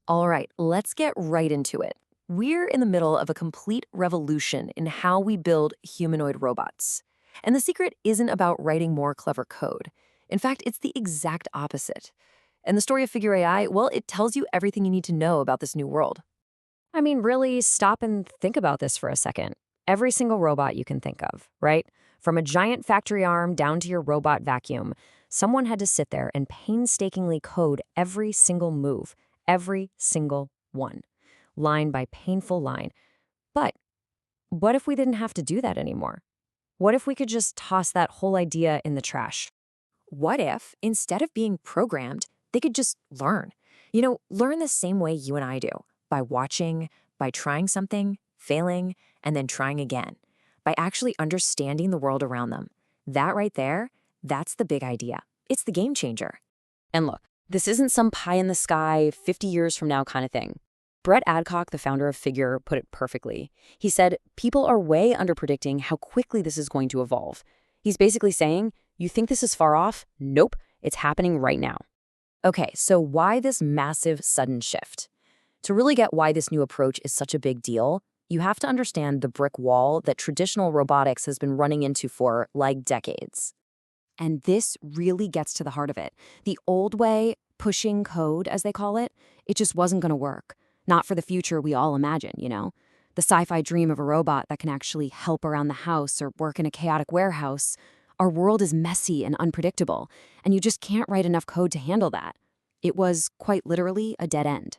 All right, let's get right into it. We're in the middle of a complete revolution in how we build humanoid robots. And the secret isn't about writing more clever code. In fact, it's the exact opposite. And the story of Figure AI, well, it tells you everything you need to know about this new world. I mean, really stop and think about this for a second. Every single robot you can think of, right? From a giant factory arm down to your robot vacuum, someone had to sit there and painstakingly code every single move, every single one, line by painful line. But what if we didn't have to do that anymore? What if we could just toss that whole idea in the trash? What if, instead of being programmed, they could just learn? Learn the same way you and I do, by watching, by trying something, failing, and then trying again, by actually understanding the world around them. That right there, that's the big idea. It's the game changer. And look, this isn't some pie in the sky, 50 years from now kind of thing. Brett Adcock, the founder of Figure, put it perfectly. He said, people are way underpredicting how quickly this is going to evolve. He's basically saying, you think this is far off? Nope, it's happening right now. Okay, so why this massive sudden shift? To really get why this new approach is such a big deal, you have to understand the brick wall that traditional robotics has been running into for, like, decades. And this really gets to the heart of it. The old way, pushing code, as they call it, it just wasn't going to work. Not for the future we all imagine, you know? The sci-fi dream of a robot that can actually help around the house or work in a chaotic warehouse. Our world is messy and unpredictable, and you just can't write enough code to handle that. It was, quite literally, a dead end.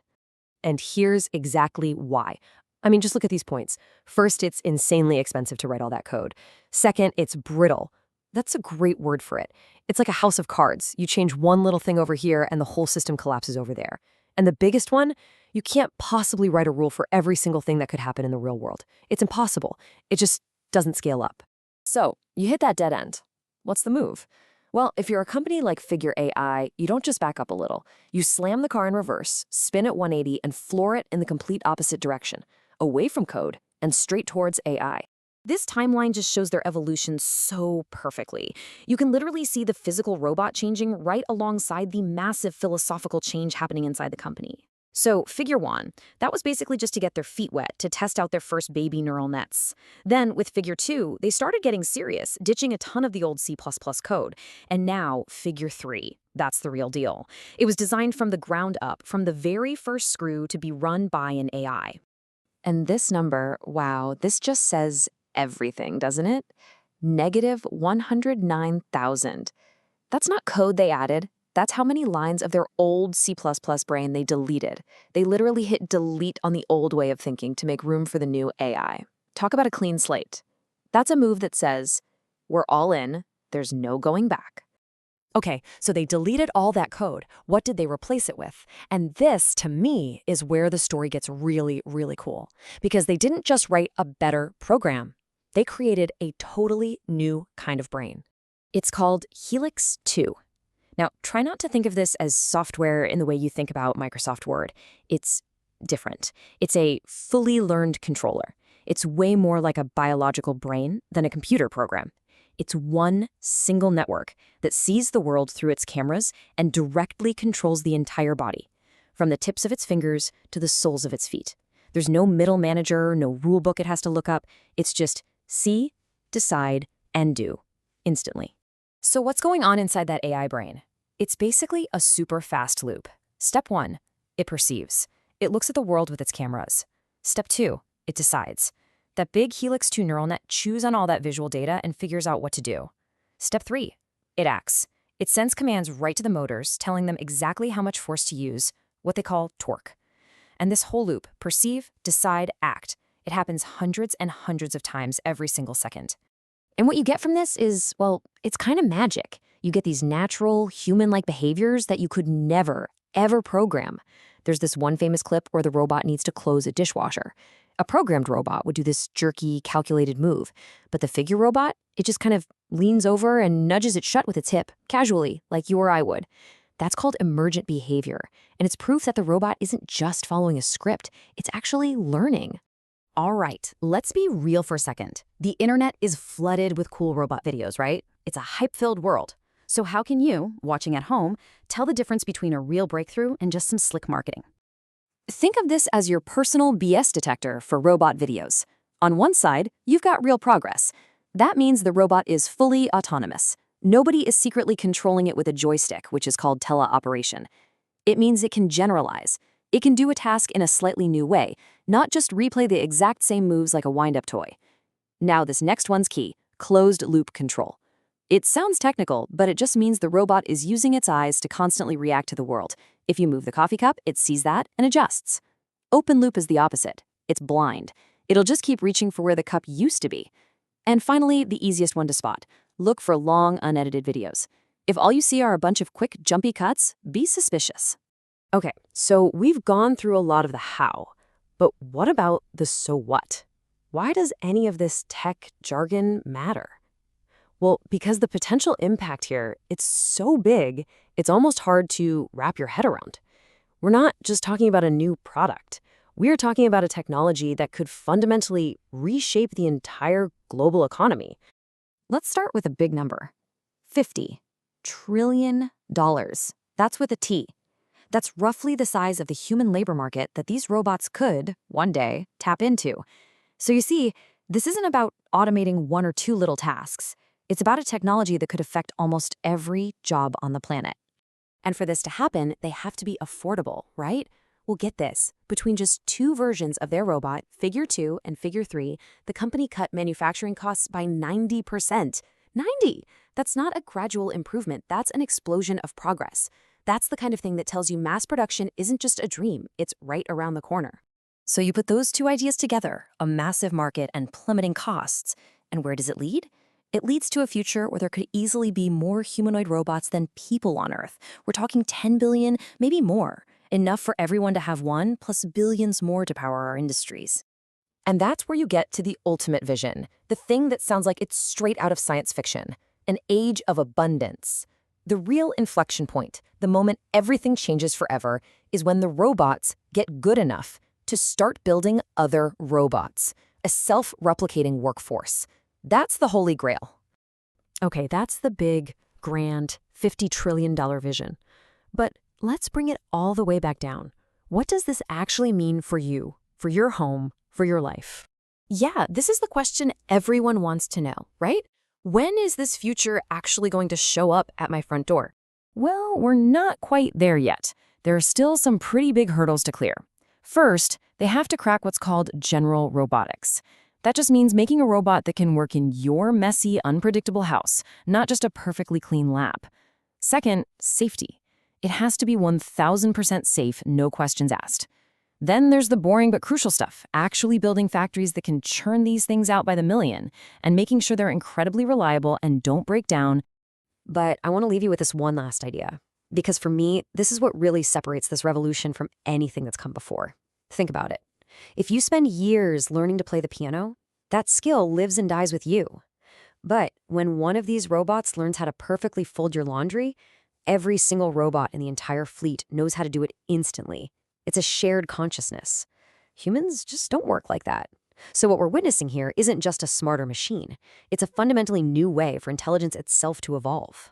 And here's exactly why. I mean, just look at these points. First, it's insanely expensive to write all that code. Second, it's brittle. That's a great word for it. It's like a house of cards. You change one little thing over here and the whole system collapses over there. And the biggest one, you can't possibly write a rule for every single thing that could happen in the real world. It's impossible. It just doesn't scale up. So, you hit that dead end. What's the move? Well, if you're a company like Figure AI, you don't just back up a little. You slam the car in reverse, spin it 180, and floor it in the complete opposite direction, away from code and straight towards AI. This timeline just shows their evolution so perfectly. You can literally see the physical robot changing right alongside the massive philosophical change happening inside the company. So, Figure 1, that was basically just to get their feet wet, to test out their first baby neural nets. Then, with Figure 2, they started getting serious, ditching a ton of the old C++ code. And now, Figure 3, that's the real deal. It was designed from the ground up, from the very first screw to be run by an AI. And this number, wow, this just says everything, doesn't it? Negative 109,000. That's not code they added. That's how many lines of their old C++ brain they deleted. They literally hit delete on the old way of thinking to make room for the new AI. Talk about a clean slate. That's a move that says, we're all in, there's no going back. Okay, so they deleted all that code. What did they replace it with? And this, to me, is where the story gets really, really cool. Because they didn't just write a better program. They created a totally new kind of brain. It's called Helix 2. Now, try not to think of this as software in the way you think about Microsoft Word. It's different. It's a fully learned controller. It's way more like a biological brain than a computer program. It's one single network that sees the world through its cameras and directly controls the entire body, from the tips of its fingers to the soles of its feet. There's no middle manager, no rule book it has to look up. It's just see, decide, and do, instantly. So what's going on inside that AI brain? It's basically a super fast loop. Step 1, it perceives. It looks at the world with its cameras. Step 2, it decides. That big Helix 2 neural net chews on all that visual data and figures out what to do. Step 3, it acts. It sends commands right to the motors, telling them exactly how much force to use, what they call torque. And this whole loop, perceive, decide, act, it happens hundreds and hundreds of times every single second. And what you get from this is, well, it's kind of magic. You get these natural, human-like behaviors that you could never, ever program. There's this one famous clip where the robot needs to close a dishwasher. A programmed robot would do this jerky, calculated move. But the Figure robot, it just kind of leans over and nudges it shut with its hip, casually, like you or I would. That's called emergent behavior. And it's proof that the robot isn't just following a script. It's actually learning. All right, let's be real for a second. The internet is flooded with cool robot videos, right? It's a hype-filled world. So how can you, watching at home, tell the difference between a real breakthrough and just some slick marketing? Think of this as your personal BS detector for robot videos. On one side, you've got real progress. That means the robot is fully autonomous. Nobody is secretly controlling it with a joystick, which is called teleoperation. It means it can generalize. It can do a task in a slightly new way, not just replay the exact same moves like a wind-up toy. Now this next one's key, closed-loop control. It sounds technical, but it just means the robot is using its eyes to constantly react to the world. If you move the coffee cup, it sees that and adjusts. Open loop is the opposite. It's blind. It'll just keep reaching for where the cup used to be. And finally, the easiest one to spot. Look for long, unedited videos. If all you see are a bunch of quick, jumpy cuts, be suspicious. Okay, so we've gone through a lot of the how, but what about the so what? Why does any of this tech jargon matter? Well, because the potential impact here, it's so big, it's almost hard to wrap your head around. We're not just talking about a new product. We're talking about a technology that could fundamentally reshape the entire global economy. Let's start with a big number. $50 trillion. That's with a T. That's roughly the size of the human labor market that these robots could, one day, tap into. So you see, this isn't about automating one or two little tasks. It's about a technology that could affect almost every job on the planet. And for this to happen, they have to be affordable, right? Well, get this. Between just two versions of their robot, Figure 2 and Figure 3, the company cut manufacturing costs by 90%. 90! That's not a gradual improvement. That's an explosion of progress. That's the kind of thing that tells you mass production isn't just a dream. It's right around the corner. So you put those two ideas together, a massive market and plummeting costs. And where does it lead? It leads to a future where there could easily be more humanoid robots than people on Earth. We're talking 10 billion, maybe more. Enough for everyone to have one, plus billions more to power our industries. And that's where you get to the ultimate vision, the thing that sounds like it's straight out of science fiction, an age of abundance. The real inflection point, the moment everything changes forever, is when the robots get good enough to start building other robots, a self-replicating workforce. That's the holy grail. Okay, that's the big, grand, $50 trillion vision. But let's bring it all the way back down. What does this actually mean for you, for your home, for your life? Yeah, this is the question everyone wants to know, right? When is this future actually going to show up at my front door? Well, we're not quite there yet. There are still some pretty big hurdles to clear. First, they have to crack what's called general robotics. That just means making a robot that can work in your messy, unpredictable house, not just a perfectly clean lab. Second, safety. It has to be 1000% safe, no questions asked. Then there's the boring but crucial stuff, actually building factories that can churn these things out by the million, and making sure they're incredibly reliable and don't break down. But I want to leave you with this one last idea. Because for me, this is what really separates this revolution from anything that's come before. Think about it. If you spend years learning to play the piano, that skill lives and dies with you. But when one of these robots learns how to perfectly fold your laundry, every single robot in the entire fleet knows how to do it instantly. It's a shared consciousness. Humans just don't work like that. So what we're witnessing here isn't just a smarter machine. It's a fundamentally new way for intelligence itself to evolve.